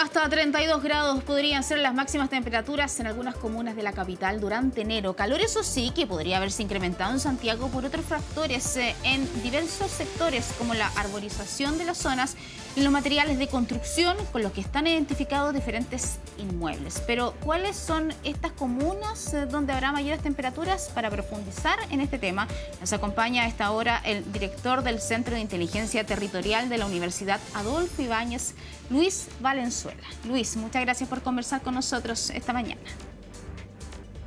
Hasta 32 grados podrían ser las máximas temperaturas en algunas comunas de la capital durante enero. Calor, eso sí, que podría haberse incrementado en Santiago por otros factores en diversos sectores, como la arborización de las zonas y los materiales de construcción con los que están identificados diferentes inmuebles. Pero, ¿cuáles son estas comunas donde habrá mayores temperaturas? Para profundizar en este tema, nos acompaña a esta hora el director del Centro de Inteligencia Territorial de la Universidad Adolfo Ibáñez, Luis Valenzuela. Luis, muchas gracias por conversar con nosotros esta mañana.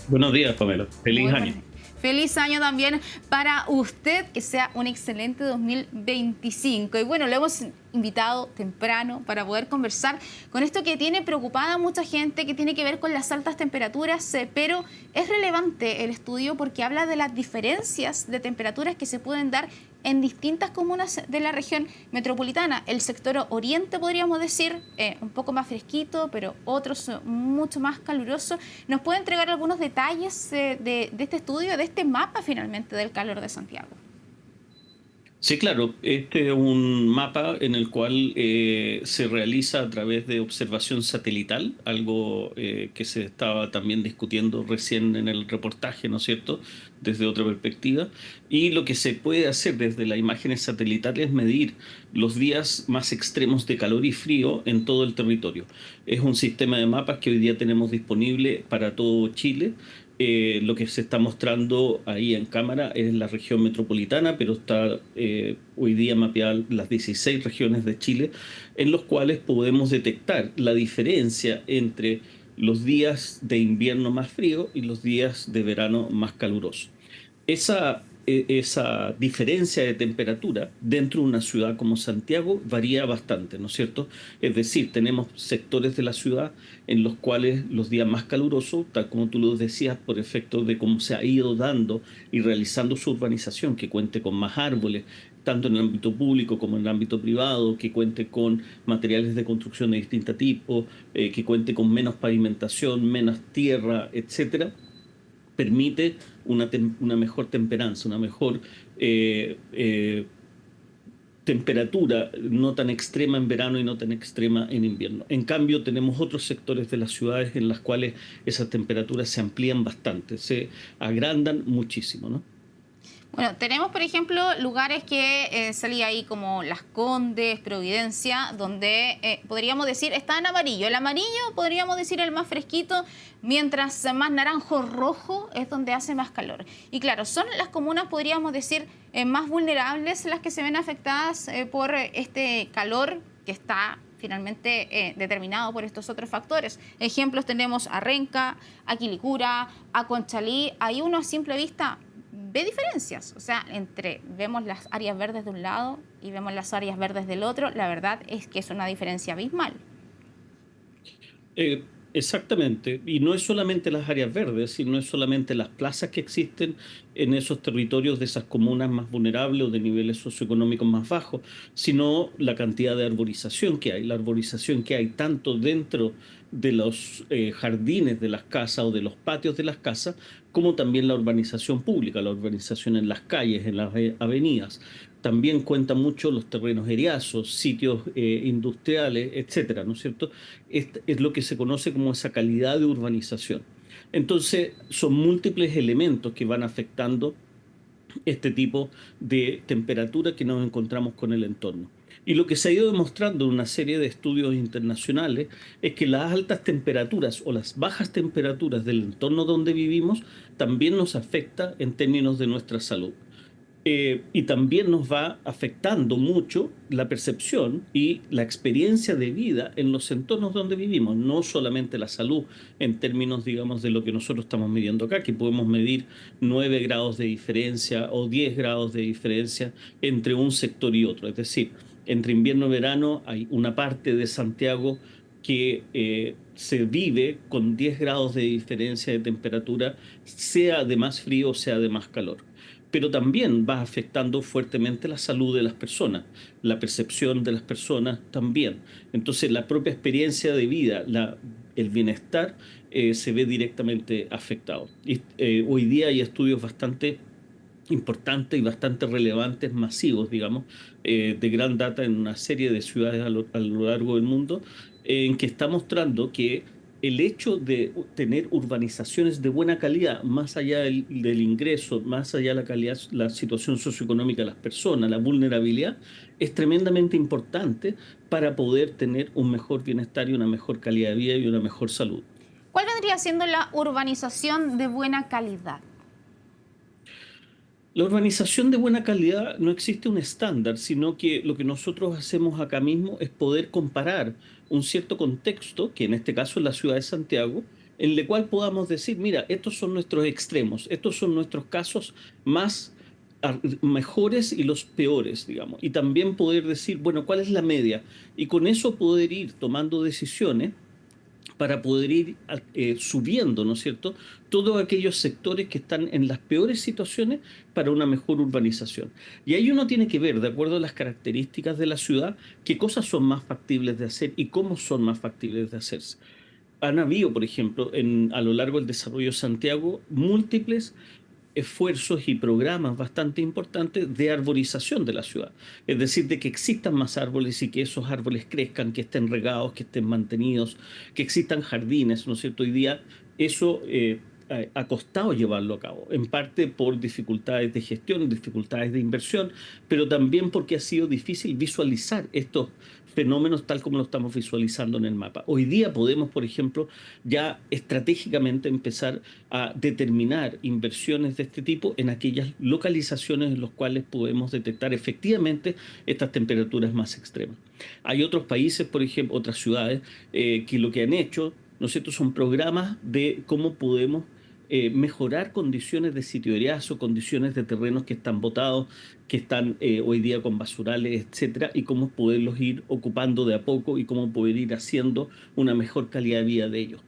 Buenos días, Pamela. Feliz año. Feliz año también para usted, que sea un excelente 2025. Y bueno, lo hemos invitado temprano para poder conversar con esto que tiene preocupada a mucha gente, que tiene que ver con las altas temperaturas, pero es relevante el estudio porque habla de las diferencias de temperaturas que se pueden dar en distintas comunas de la región metropolitana. El sector oriente, podríamos decir, un poco más fresquito, pero otros mucho más caluroso. ¿Nos puede entregar algunos detalles de este estudio, de este mapa finalmente del calor de Santiago? Sí, claro. Este es un mapa en el cual se realiza a través de observación satelital, algo que se estaba también discutiendo recién en el reportaje, ¿no es cierto?, desde otra perspectiva. Y lo que se puede hacer desde las imágenes satelitales es medir los días más extremos de calor y frío en todo el territorio. Es un sistema de mapas que hoy día tenemos disponible para todo Chile. Lo que se está mostrando ahí en cámara es la región metropolitana, pero está hoy día mapeada las 16 regiones de Chile, en los cuales podemos detectar la diferencia entre los días de invierno más frío y los días de verano más caluroso. Esa diferencia de temperatura dentro de una ciudad como Santiago varía bastante, ¿no es cierto? Es decir, tenemos sectores de la ciudad en los cuales los días más calurosos, tal como tú lo decías, por efecto de cómo se ha ido dando y realizando su urbanización, que cuente con más árboles, tanto en el ámbito público como en el ámbito privado, que cuente con materiales de construcción de distinto tipo, que cuente con menos pavimentación, menos tierra, etcétera, permite una mejor temperanza, una mejor temperatura no tan extrema en verano y no tan extrema en invierno. En cambio, tenemos otros sectores de las ciudades en las cuales esas temperaturas se amplían bastante, se agrandan muchísimo, ¿no? Bueno, tenemos, por ejemplo, lugares que salía ahí como Las Condes, Providencia, donde podríamos decir está en amarillo. El amarillo podríamos decir el más fresquito, mientras más naranjo rojo es donde hace más calor. Y claro, son las comunas, podríamos decir, más vulnerables las que se ven afectadas por este calor que está finalmente determinado por estos otros factores. Ejemplos tenemos a Renca, a Quilicura, a Conchalí. Ahí uno a simple vista ve diferencias, o sea, vemos las áreas verdes de un lado y vemos las áreas verdes del otro. La verdad es que es una diferencia abismal. Exactamente, y no es solamente las áreas verdes, y no es solamente las plazas que existen en esos territorios de esas comunas más vulnerables o de niveles socioeconómicos más bajos, sino la cantidad de arborización que hay, la arborización que hay tanto dentro de los jardines de las casas o de los patios de las casas, como también la urbanización pública, la urbanización en las calles, en las avenidas. También cuentan mucho los terrenos eriazos, sitios industriales, etcétera, ¿no es cierto? Es lo que se conoce como esa calidad de urbanización. Entonces, son múltiples elementos que van afectando este tipo de temperatura que nos encontramos con el entorno. Y lo que se ha ido demostrando en una serie de estudios internacionales es que las altas temperaturas o las bajas temperaturas del entorno donde vivimos también nos afecta en términos de nuestra salud. Y también nos va afectando mucho la percepción y la experiencia de vida en los entornos donde vivimos, no solamente la salud en términos, digamos, de lo que nosotros estamos midiendo acá, que podemos medir 9 grados de diferencia o 10 grados de diferencia entre un sector y otro. Es decir, entre invierno y verano hay una parte de Santiago que se vive con 10 grados de diferencia de temperatura, sea de más frío o sea de más calor. Pero también va afectando fuertemente la salud de las personas, la percepción de las personas también. Entonces, la propia experiencia de vida, el bienestar, se ve directamente afectado. Y, hoy día hay estudios bastante importantes y bastante relevantes, masivos, digamos, de gran data en una serie de ciudades a lo largo del mundo, en que está mostrando que el hecho de tener urbanizaciones de buena calidad, más allá del ingreso, más allá de la calidad, la situación socioeconómica de las personas, la vulnerabilidad, es tremendamente importante para poder tener un mejor bienestar y una mejor calidad de vida y una mejor salud. ¿Cuál vendría siendo la urbanización de buena calidad? La urbanización de buena calidad no existe un estándar, sino que lo que nosotros hacemos acá mismo es poder comparar un cierto contexto, que en este caso es la ciudad de Santiago, en el cual podamos decir, mira, estos son nuestros extremos, estos son nuestros casos más mejores y los peores, digamos. Y también poder decir, bueno, ¿cuál es la media? Y con eso poder ir tomando decisiones para poder ir subiendo, ¿no es cierto?, todos aquellos sectores que están en las peores situaciones para una mejor urbanización. Y ahí uno tiene que ver, de acuerdo a las características de la ciudad, qué cosas son más factibles de hacer y cómo son más factibles de hacerse. Han habido, por ejemplo, a lo largo del desarrollo de Santiago, múltiples esfuerzos y programas bastante importantes de arborización de la ciudad. Es decir, de que existan más árboles y que esos árboles crezcan, que estén regados, que estén mantenidos, que existan jardines, ¿no es cierto? Hoy día eso ha costado llevarlo a cabo, en parte por dificultades de gestión, dificultades de inversión, pero también porque ha sido difícil visualizar estos fenómenos tal como lo estamos visualizando en el mapa. Hoy día podemos, por ejemplo, ya estratégicamente empezar a determinar inversiones de este tipo en aquellas localizaciones en las cuales podemos detectar efectivamente estas temperaturas más extremas. Hay otros países, por ejemplo, otras ciudades, que lo que han hecho, ¿no es cierto?, son programas de cómo podemos mejorar condiciones de sitioriazo, condiciones de terrenos que están botados, que están hoy día con basurales, etcétera, y cómo poderlos ir ocupando de a poco y cómo poder ir haciendo una mejor calidad de vida de ellos.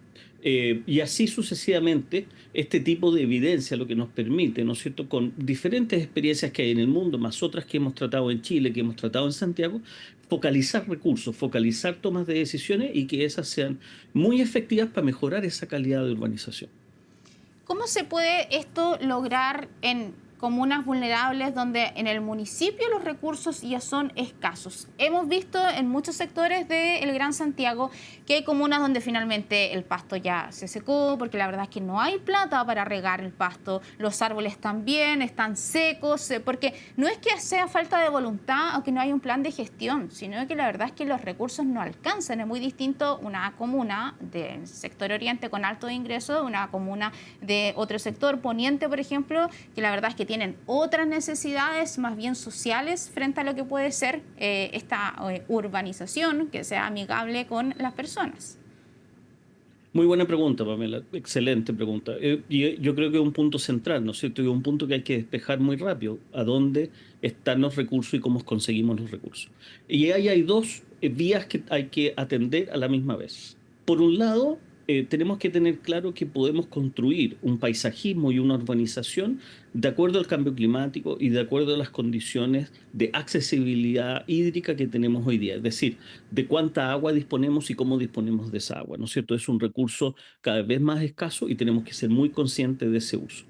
Y así sucesivamente, este tipo de evidencia lo que nos permite, ¿no es cierto?, con diferentes experiencias que hay en el mundo, más otras que hemos tratado en Chile, que hemos tratado en Santiago, focalizar recursos, focalizar tomas de decisiones y que esas sean muy efectivas para mejorar esa calidad de urbanización. ¿Cómo se puede esto lograr en comunas vulnerables donde en el municipio los recursos ya son escasos? Hemos visto en muchos sectores del Gran Santiago que hay comunas donde finalmente el pasto ya se secó, porque la verdad es que no hay plata para regar el pasto, los árboles también están secos, porque no es que sea falta de voluntad o que no hay un plan de gestión, sino que la verdad es que los recursos no alcanzan. Es muy distinto una comuna del sector oriente con alto ingreso de una comuna de otro sector, poniente, por ejemplo, que la verdad es que tienen otras necesidades más bien sociales frente a lo que puede ser esta urbanización que sea amigable con las personas. Muy buena pregunta, Pamela. Excelente pregunta. Y yo creo que es un punto central, ¿no es cierto? Y es un punto que hay que despejar muy rápido. ¿A dónde están los recursos y cómo conseguimos los recursos? Y ahí hay dos vías que hay que atender a la misma vez. Por un lado, tenemos que tener claro que podemos construir un paisajismo y una urbanización de acuerdo al cambio climático y de acuerdo a las condiciones de accesibilidad hídrica que tenemos hoy día. Es decir, de cuánta agua disponemos y cómo disponemos de esa agua, ¿no es cierto? Es un recurso cada vez más escaso y tenemos que ser muy conscientes de ese uso.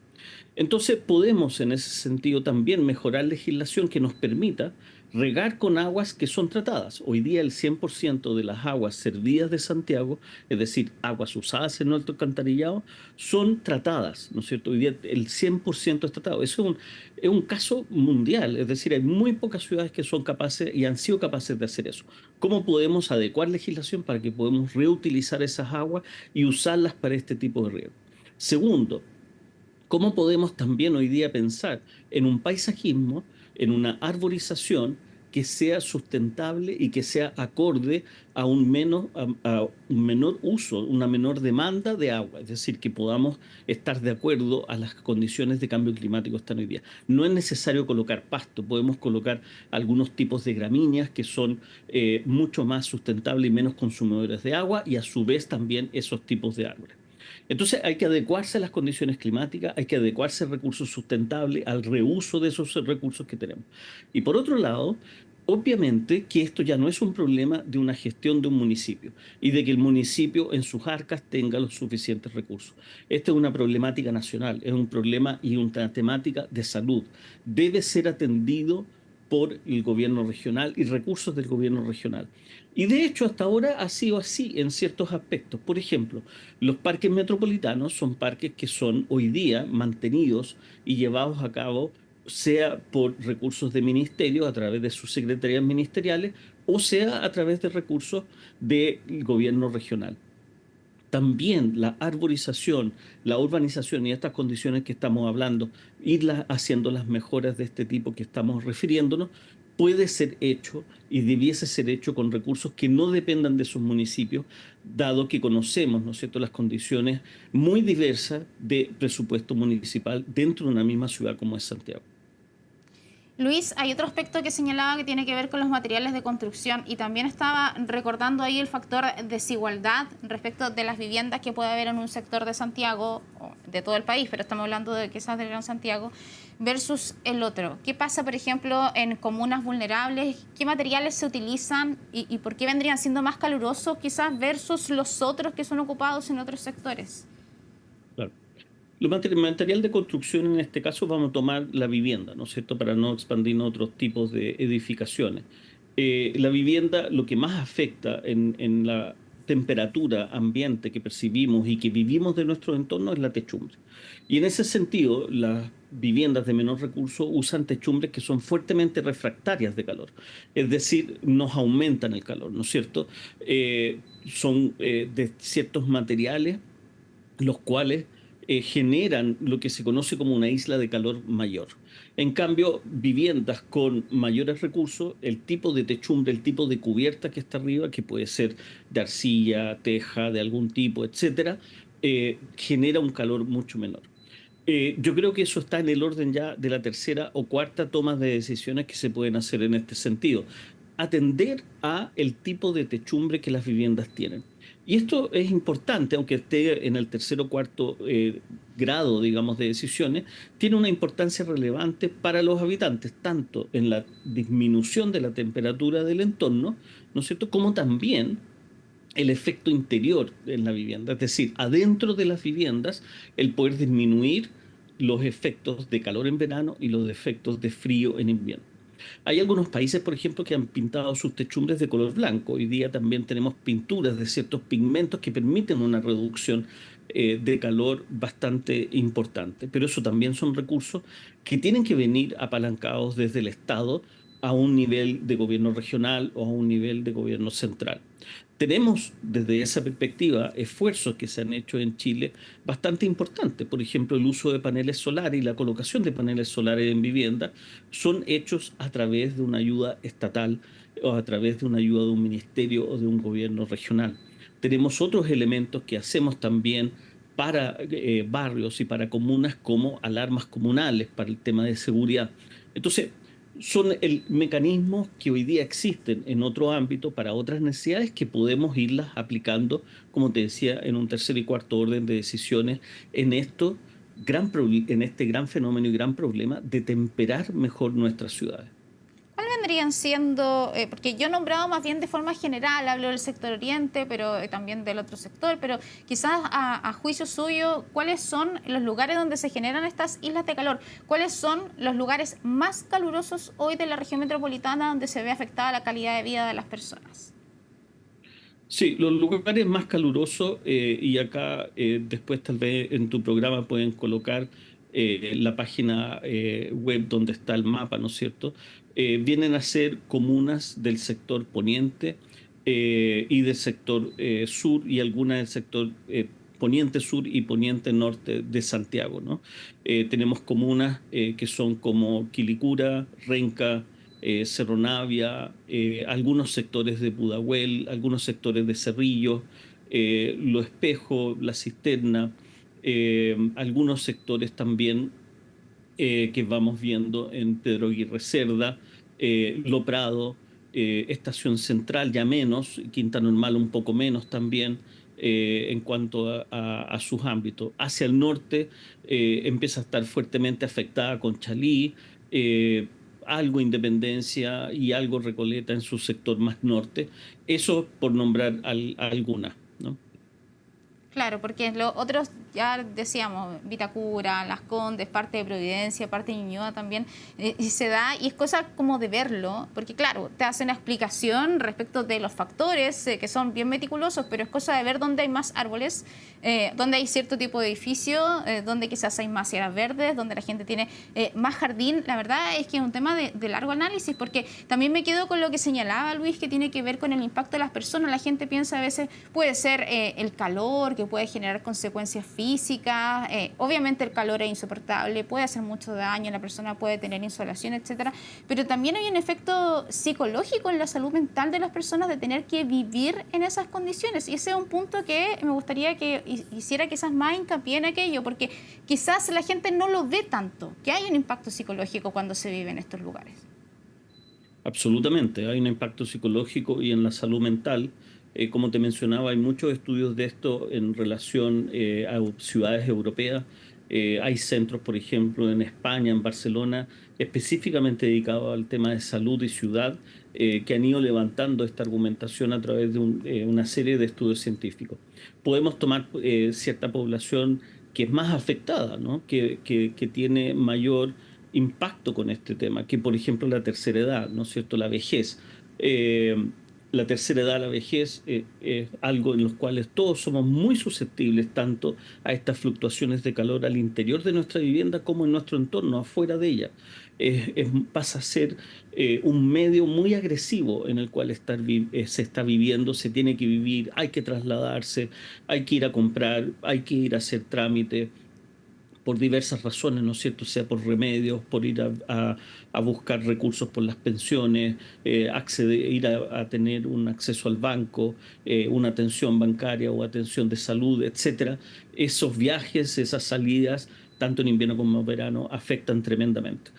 Entonces podemos en ese sentido también mejorar legislación que nos permita regar con aguas que son tratadas. Hoy día el 100% de las aguas servidas de Santiago, es decir, aguas usadas en nuestro alcantarillado, son tratadas, ¿no es cierto? Hoy día el 100% es tratado. Eso es un caso mundial, es decir, hay muy pocas ciudades que son capaces y han sido capaces de hacer eso. ¿Cómo podemos adecuar legislación para que podamos reutilizar esas aguas y usarlas para este tipo de riego? Segundo, ¿cómo podemos también hoy día pensar en un paisajismo, en una arborización que sea sustentable y que sea acorde a a un menor uso, una menor demanda de agua? Es decir, que podamos estar de acuerdo a las condiciones de cambio climático que están hoy día. No es necesario colocar pasto, podemos colocar algunos tipos de gramíneas que son mucho más sustentables y menos consumidores de agua y a su vez también esos tipos de árboles. Entonces hay que adecuarse a las condiciones climáticas, hay que adecuarse a recursos sustentables, al reuso de esos recursos que tenemos. Y por otro lado, Obviamente que esto ya no es un problema de una gestión de un municipio y de que el municipio en sus arcas tenga los suficientes recursos. Esta es una problemática nacional, es un problema y una temática de salud. Debe ser atendido por el gobierno regional y recursos del gobierno regional. Y de hecho hasta ahora ha sido así en ciertos aspectos. Por ejemplo, los parques metropolitanos son parques que son hoy día mantenidos y llevados a cabo sea por recursos de ministerio a través de sus secretarías ministeriales o sea a través de recursos del gobierno regional. También la arborización, la urbanización y estas condiciones que estamos hablando, irlas haciendo las mejoras de este tipo que estamos refiriéndonos, puede ser hecho y debiese ser hecho con recursos que no dependan de sus municipios, dado que conocemos, ¿no es cierto?, las condiciones muy diversas de presupuesto municipal dentro de una misma ciudad como es Santiago. Luis, hay otro aspecto que señalaba que tiene que ver con los materiales de construcción y también estaba recordando ahí el factor desigualdad respecto de las viviendas que puede haber en un sector de Santiago, o de todo el país, pero estamos hablando de quizás del Gran Santiago, versus el otro. ¿Qué pasa, por ejemplo, en comunas vulnerables? ¿Qué materiales se utilizan y por qué vendrían siendo más calurosos quizás versus los otros que son ocupados en otros sectores? Claro. Lo material de construcción, en este caso, vamos a tomar la vivienda, ¿no es cierto?, para no expandir a otros tipos de edificaciones. La vivienda, lo que más afecta en la temperatura ambiente que percibimos y que vivimos de nuestro entorno es la techumbre. Y en ese sentido, las viviendas de menor recurso usan techumbres que son fuertemente refractarias de calor, es decir, nos aumentan el calor, ¿no es cierto? Son de ciertos materiales los cuales generan lo que se conoce como una isla de calor mayor. En cambio, viviendas con mayores recursos, el tipo de techumbre, el tipo de cubierta que está arriba, que puede ser de arcilla, teja, de algún tipo, etcétera, genera un calor mucho menor. Yo creo que eso está en el orden ya de la tercera o cuarta toma de decisiones que se pueden hacer en este sentido. Atender a el tipo de techumbre que las viviendas tienen. Y esto es importante, aunque esté en el tercer o cuarto grado, digamos, de decisiones, tiene una importancia relevante para los habitantes, tanto en la disminución de la temperatura del entorno, ¿no es cierto?, como también el efecto interior en la vivienda, es decir, adentro de las viviendas, el poder disminuir los efectos de calor en verano y los efectos de frío en invierno. Hay algunos países, por ejemplo, que han pintado sus techumbres de color blanco. Hoy día también tenemos pinturas de ciertos pigmentos que permiten una reducción de calor bastante importante. Pero eso también son recursos que tienen que venir apalancados desde el Estado a un nivel de gobierno regional o a un nivel de gobierno central. Tenemos desde esa perspectiva esfuerzos que se han hecho en Chile bastante importantes. Por ejemplo, el uso de paneles solares y la colocación de paneles solares en vivienda son hechos a través de una ayuda estatal o a través de una ayuda de un ministerio o de un gobierno regional. Tenemos otros elementos que hacemos también para barrios y para comunas como alarmas comunales para el tema de seguridad. Entonces, son el mecanismos que hoy día existen en otro ámbito para otras necesidades que podemos irlas aplicando, como te decía, en un tercer y cuarto orden de decisiones en en este gran fenómeno y gran problema de temperar mejor nuestras ciudades. ¿Cuáles vendrían siendo, porque yo he nombrado más bien de forma general, hablo del sector oriente, pero también del otro sector, pero quizás a juicio suyo, ¿cuáles son los lugares donde se generan estas islas de calor? ¿Cuáles son los lugares más calurosos hoy de la región metropolitana donde se ve afectada la calidad de vida de las personas? Sí, los lugares más calurosos, y acá después tal vez en tu programa pueden colocar la página web donde está el mapa, ¿no es cierto? Vienen a ser comunas del sector poniente y del sector sur y algunas del sector poniente sur y poniente norte de Santiago, ¿no? Tenemos comunas que son como Quilicura, Renca, Cerro Navia, algunos sectores de Pudahuel, algunos sectores de Cerrillo, Lo Espejo, La Cisterna, algunos sectores también que vamos viendo en Pedro Aguirre Cerda, Lo Prado, Estación Central ya menos, Quinta Normal un poco menos también en cuanto a sus ámbitos. Hacia el norte empieza a estar fuertemente afectada Conchalí, algo Independencia y algo Recoleta en su sector más norte. Eso por nombrar algunas, ¿no? Claro, porque los otros, ya decíamos, Vitacura, Las Condes, parte de Providencia, parte de Ñuñoa también, y se da, y es cosa como de verlo, porque claro, te hace una explicación respecto de los factores que son bien meticulosos, pero es cosa de ver dónde hay más árboles, dónde hay cierto tipo de edificio, dónde quizás hay más áreas verdes, donde la gente tiene más jardín. La verdad es que es un tema de largo análisis, porque también me quedo con lo que señalaba Luis, que tiene que ver con el impacto de las personas. La gente piensa a veces, puede ser el calor, que puede generar consecuencias físicas. Obviamente el calor es insoportable, puede hacer mucho daño, la persona puede tener insolación, etcétera, pero también hay un efecto psicológico en la salud mental de las personas de tener que vivir en esas condiciones, y ese es un punto que me gustaría que hiciera quizás más hincapié en aquello, porque quizás la gente no lo ve tanto, que hay un impacto psicológico cuando se vive en estos lugares. Absolutamente, hay un impacto psicológico y en la salud mental. Como te mencionaba, hay muchos estudios de esto en relación a ciudades europeas. Hay centros, por ejemplo, en España, en Barcelona, específicamente dedicados al tema de salud y ciudad, que han ido levantando esta argumentación a través de una serie de estudios científicos. Podemos tomar cierta población que es más afectada, ¿no? Que tiene mayor impacto con este tema, que por ejemplo la tercera edad, ¿no es cierto? La vejez. Eh, la tercera edad, la vejez, es algo en los cuales todos somos muy susceptibles tanto a estas fluctuaciones de calor al interior de nuestra vivienda como en nuestro entorno, afuera de ella. Pasa a ser un medio muy agresivo en el cual se está viviendo, se tiene que vivir, hay que trasladarse, hay que ir a comprar, hay que ir a hacer trámites por diversas razones, ¿no es cierto? Sea por remedios, por ir a buscar recursos por las pensiones, ir a tener un acceso al banco, una atención bancaria o atención de salud, etcétera. Esos viajes, esas salidas, tanto en invierno como en verano, afectan tremendamente.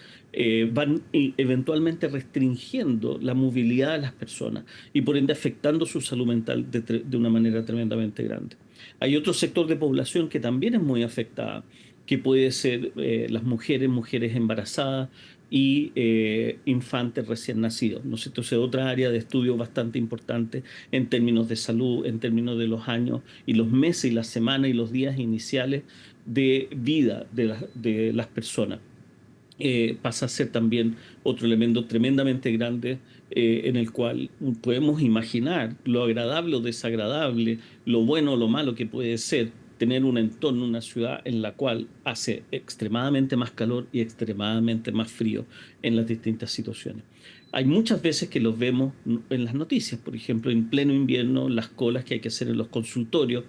Van eventualmente restringiendo la movilidad de las personas y por ende afectando su salud mental de una manera tremendamente grande. Hay otro sector de población que también es muy afectada, que puede ser las mujeres embarazadas y infantes recién nacidos, ¿no es cierto? Es otra área de estudio bastante importante en términos de salud, en términos de los años y los meses y las semanas y los días iniciales de vida de las personas. Pasa a ser también otro elemento tremendamente grande en el cual podemos imaginar lo agradable o desagradable, lo bueno o lo malo que puede ser tener un entorno, una ciudad en la cual hace extremadamente más calor y extremadamente más frío en las distintas situaciones. Hay muchas veces que los vemos en las noticias, por ejemplo, en pleno invierno, las colas que hay que hacer en los consultorios,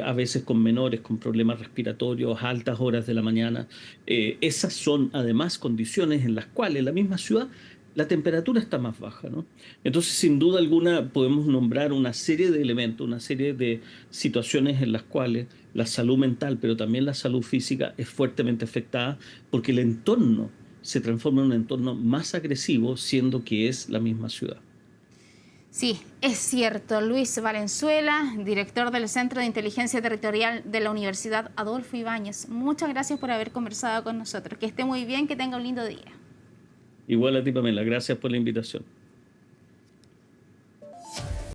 a veces con menores, con problemas respiratorios, a altas horas de la mañana. Esas son además condiciones en las cuales en la misma ciudad la temperatura está más baja, ¿no? Entonces, sin duda alguna, podemos nombrar una serie de elementos, una serie de situaciones en las cuales la salud mental, pero también la salud física es fuertemente afectada porque el entorno se transforma en un entorno más agresivo, siendo que es la misma ciudad. Sí, es cierto. Luis Valenzuela, director del Centro de Inteligencia Territorial de la Universidad Adolfo Ibáñez. Muchas gracias por haber conversado con nosotros. Que esté muy bien, que tenga un lindo día. Igual a ti, Pamela, gracias por la invitación.